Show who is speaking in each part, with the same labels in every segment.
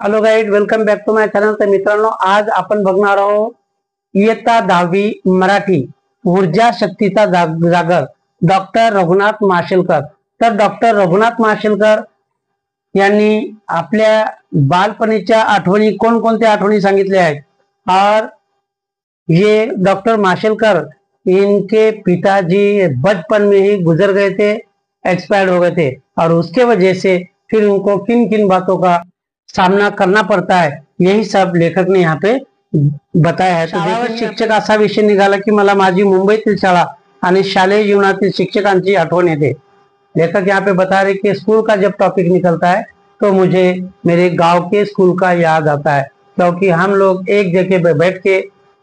Speaker 1: Hello guys, welcome back to my channel. तर मित्रांनो, आज आपण बघणार आहोत इयत्ता 10वी मराठी ऊर्जा शक्तीचा जागर डॉक्टर रघुनाथ माशेलकर। तर डॉक्टर रघुनाथ माशेलकर यांनी आपल्या बालपणीच्या आठवणी कोणकोणत्या आठवणी सांगितल्या आहेत। और ये डॉक्टर माशेलकर, इनके पिताजी बचपन में ही गुजर गए थे, एक्सपायर्ड हो गए थे, और उसके वजह से फिर उनको किन किन बातों का सामना करना पड़ता है, यही सब लेखक ने यहाँ पे बताया है। शाळा शिक्षक असा विषय निघाला की मला माझी मुंबईतील शाळा आणि शालेय जीवनातील शिक्षकांची आठवण येते। लेखक यहाँ पे बता रहे कि स्कूल का जब टॉपिक निकलता है तो मुझे मेरे गांव के स्कूल का याद आता है, क्योंकि हम लोग एक जगह पे बैठ के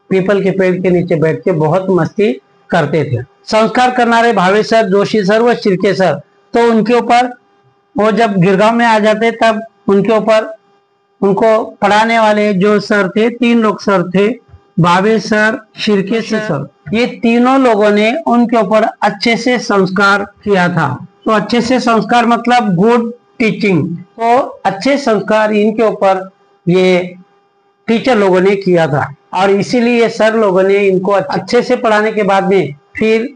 Speaker 1: पीपल के पेड़ के नीचे बैठ के बहुत मस्ती करते थे। संस्कार करनारे भावे सर, जोशी सर व शिर्के सर, तो उनके ऊपर वो जब गिरगांव में आ जाते तब उनके ऊपर उनको पढ़ाने वाले जो सर थे, 3 लोग सर थे, भावे सर, शिर्के सर, ये तीनों लोगों ने उनके ऊपर अच्छे से संस्कार किया था। तो अच्छे से संस्कार मतलब गुड टीचिंग, तो अच्छे संस्कार इनके ऊपर ये टीचर लोगों ने किया था, और इसीलिए सर लोगों ने इनको अच्छे से पढ़ाने के बाद में फिर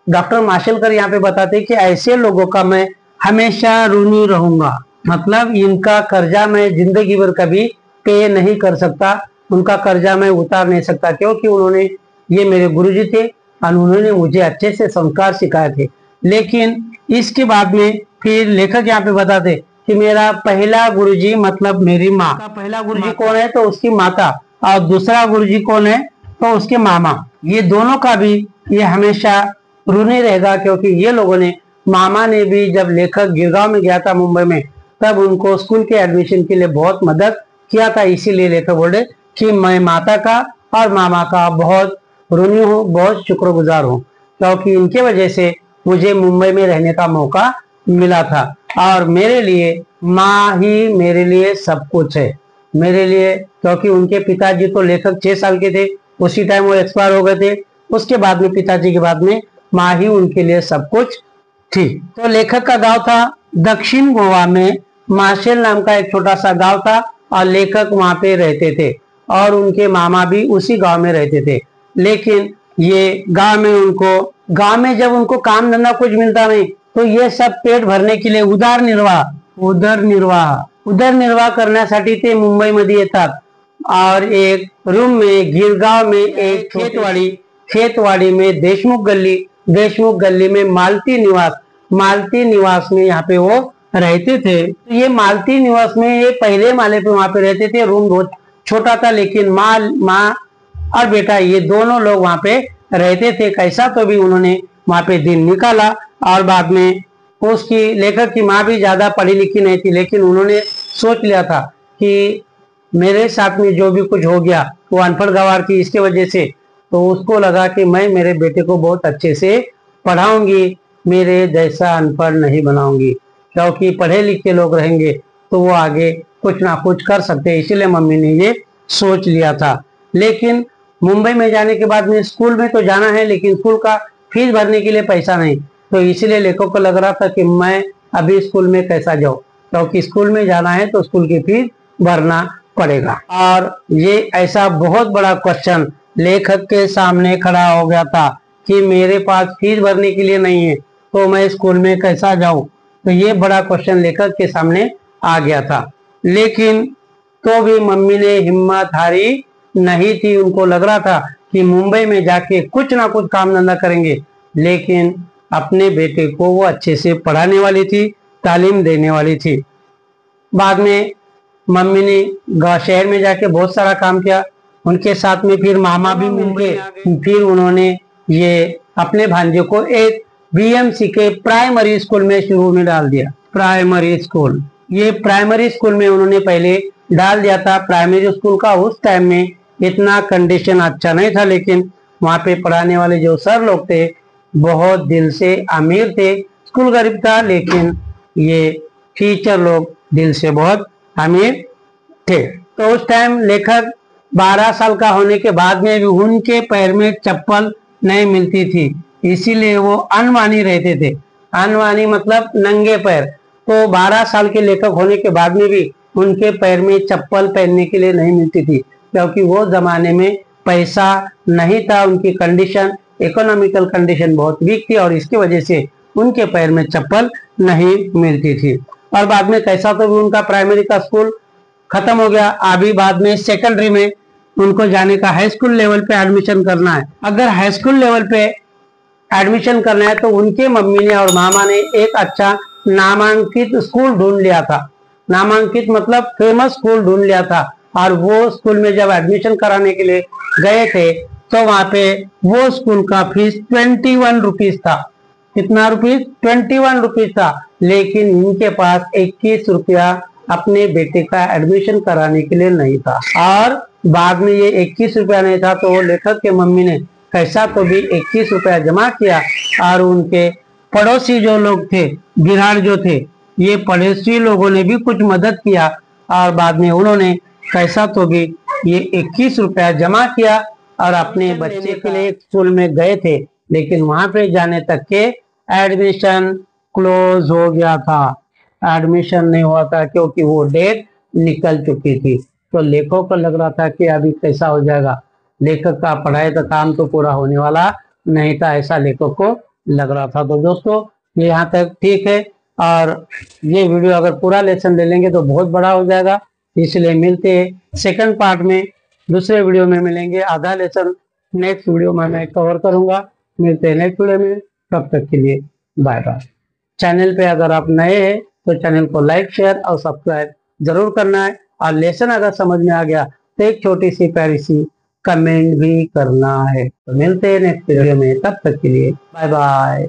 Speaker 1: डॉक्टर माशेलकर यहाँ पे बताते कि ऐसे लोगों का मैं हमेशा ऋणी रहूंगा, मतलब इनका कर्जा मैं जिंदगी भर कभी पे नहीं कर सकता, उनका कर्जा मैं उतार नहीं सकता, क्योंकि उन्होंने, ये मेरे गुरुजी थे और उन्होंने मुझे अच्छे से संस्कार सिखाए थे। लेकिन इसके बाद में फिर लेखक यहाँ पे बताते कि मेरा पहला गुरुजी मतलब मेरी माँ का पहला गुरुजी कौन है, तो उसकी माता, और दूसरा गुरुजी कौन है, तो उसके मामा। ये दोनों का भी ये हमेशा ऋणी रहेगा, क्योंकि ये लोगों ने, मामा ने भी जब लेखक गिरगांव में गया था मुंबई में, तब उनको स्कूल के एडमिशन के लिए बहुत मदद किया था। इसीलिए लेखक बोले कि मैं माता का और मामा का बहुत ऋणी हूँ, बहुत शुक्रगुजार हूँ, क्योंकि इनके वजह से मुझे मुंबई में रहने का मौका मिला था, और मेरे लिए माँ ही मेरे लिए सब कुछ है, मेरे लिए। क्योंकि उनके पिताजी तो लेखक 6 साल के थे, उसी टाइम वो एक्सपायर हो गए थे। उसके बाद में पिताजी के बाद में माँ ही उनके लिए सब कुछ थी। तो लेखक का गांव था दक्षिण गोवा में, माशेल नाम का एक छोटा सा गांव था, और लेखक वहां पे रहते थे, और उनके मामा भी उसी गांव में रहते थे। लेकिन ये गांव में जब उनको काम धंधा कुछ मिलता नहीं, तो ये सब पेट भरने के लिए उदरनिर्वाह करण्यासाठी ते मुंबई मध्ये येतात, और एक रूम में गिरगांव में एक खेतवाड़ी में देशमुख गली में मालती निवास में यहाँ पे वो रहते थे। तो ये मालती निवास में ये पहले माले पे वहां पे रहते थे। रूम बहुत छोटा था, लेकिन माँ और बेटा ये दोनों लोग वहां पे रहते थे। कैसा तो भी उन्होंने वहां पे दिन निकाला, और बाद में उसकी, लेखक की माँ भी ज्यादा पढ़ी लिखी नहीं थी, लेकिन उन्होंने सोच लिया था कि मेरे साथ में जो भी कुछ हो गया, वो अनपढ़ गवार की इसके वजह से, तो उसको लगा कि मैं मेरे बेटे को बहुत अच्छे से पढ़ाऊंगी, मेरे जैसा अनपढ़ नहीं बनाऊंगी, क्योंकि पढ़े लिखे लोग रहेंगे तो वो आगे कुछ ना कुछ कर सकते हैं। इसीलिए मम्मी ने ये सोच लिया था। लेकिन मुंबई में जाने के बाद में स्कूल में तो जाना है, लेकिन स्कूल का फीस भरने के लिए पैसा नहीं, तो इसीलिए लेखक को लग रहा था कि मैं अभी स्कूल में कैसा जाऊं, क्योंकि स्कूल में जाना है तो स्कूल की फीस भरना पड़ेगा। और ये ऐसा बहुत बड़ा क्वेश्चन लेखक के सामने खड़ा हो गया था कि मेरे पास फीस भरने के लिए नहीं है, तो मैं स्कूल में कैसा जाऊं। तो ये बड़ा क्वेश्चन लेखक के सामने आ गया था। लेकिन तो भी मम्मी ने हिम्मत हारी नहीं थी। उनको लग रहा था कि मुंबई में जाके कुछ ना कुछ काम धंधा करेंगे, लेकिन अपने बेटे को वो अच्छे से पढ़ाने वाली थी, तालीम देने वाली थी। बाद में मम्मी ने शहर में जाके बहुत सारा काम किया, उनके साथ में फिर मामा भी मिल गए। फिर उन्होंने ये अपने भांजे को एक बीएमसी के प्राइमरी स्कूल में शुरू में डाल दिया। प्राइमरी स्कूल में उन्होंने पहले डाल दिया था। प्राइमरी स्कूल का उस टाइम में इतना कंडीशन अच्छा नहीं था, लेकिन वहां पे पढ़ाने वाले जो सर लोग थे बहुत दिल से अमीर थे। स्कूल गरीब था, लेकिन ये टीचर लोग दिल से बहुत अमीर थे। तो उस टाइम लेखक 12 साल का होने के बाद में भी उनके पैर में चप्पल नहीं मिलती थी, इसीलिए वो अनवानी रहते थे। अनवानी मतलब नंगे पैर। तो 12 साल के लेखक होने के बाद में भी उनके पैर में चप्पल पहनने के लिए नहीं मिलती थी, क्योंकि वो जमाने में पैसा नहीं था, उनकी कंडीशन, इकोनॉमिकल कंडीशन बहुत वीक थी और इसकी वजह से उनके पैर में चप्पल नहीं मिलती थी। और बाद में कैसा तो भी उनका प्राइमरी का स्कूल खत्म हो गया। अभी बाद में सेकेंडरी में उनको जाने का, हाई स्कूल लेवल पे एडमिशन करना है। अगर हाई स्कूल लेवल पे एडमिशन करना है तो उनके मम्मी ने और मामा ने एक अच्छा नामांकित स्कूल ढूंढ लिया था। नामांकित मतलब फेमस स्कूल ढूंढ लिया था। और वो स्कूल में जब एडमिशन कराने के लिए गए थे तो वहां पे वो स्कूल का फीस 21 रुपीज था। कितना रुपीज? 21 रुपीज था। लेकिन इनके पास 21 रुपया अपने बेटे का एडमिशन कराने के लिए नहीं था। और बाद में ये 21 रुपया नहीं था तो वो लेखक के मम्मी ने कैसा तो भी 21 रुपया जमा किया और उनके पड़ोसी जो लोग थे, गिराड़ जो थे, ये पड़ोसी लोगों ने भी कुछ मदद किया और बाद में उन्होंने कैसा तो भी ये 21 रुपया जमा किया और अपने बच्चे के लिए एक स्कूल में गए थे। लेकिन वहां पे जाने तक के एडमिशन क्लोज हो गया था, एडमिशन नहीं हुआ था क्योंकि वो डेट निकल चुकी थी। तो लेखक को लग रहा था कि अभी कैसा हो जाएगा, लेखक का पढ़ाई का काम तो पूरा होने वाला नहीं था, ऐसा लेखक को लग रहा था। तो दोस्तों ये यहाँ तक ठीक है, और ये वीडियो अगर पूरा लेसन ले लेंगे तो बहुत बड़ा हो जाएगा, इसलिए मिलते हैं सेकंड पार्ट में। दूसरे वीडियो में मिलेंगे, आधा लेसन नेक्स्ट वीडियो में मैं कवर करूंगा। मिलते हैं नेक्स्ट वीडियो में, तब तक के लिए बाय बाय। चैनल पे अगर आप नए हैं तो चैनल को लाइक, शेयर और सब्सक्राइब जरूर करना है। और लेसन अगर समझ में आ गया तो एक छोटी सी प्यारी सी कमेंट भी करना है। तो मिलते हैं नेक्स्ट वीडियो में, तब तक के लिए बाय बाय।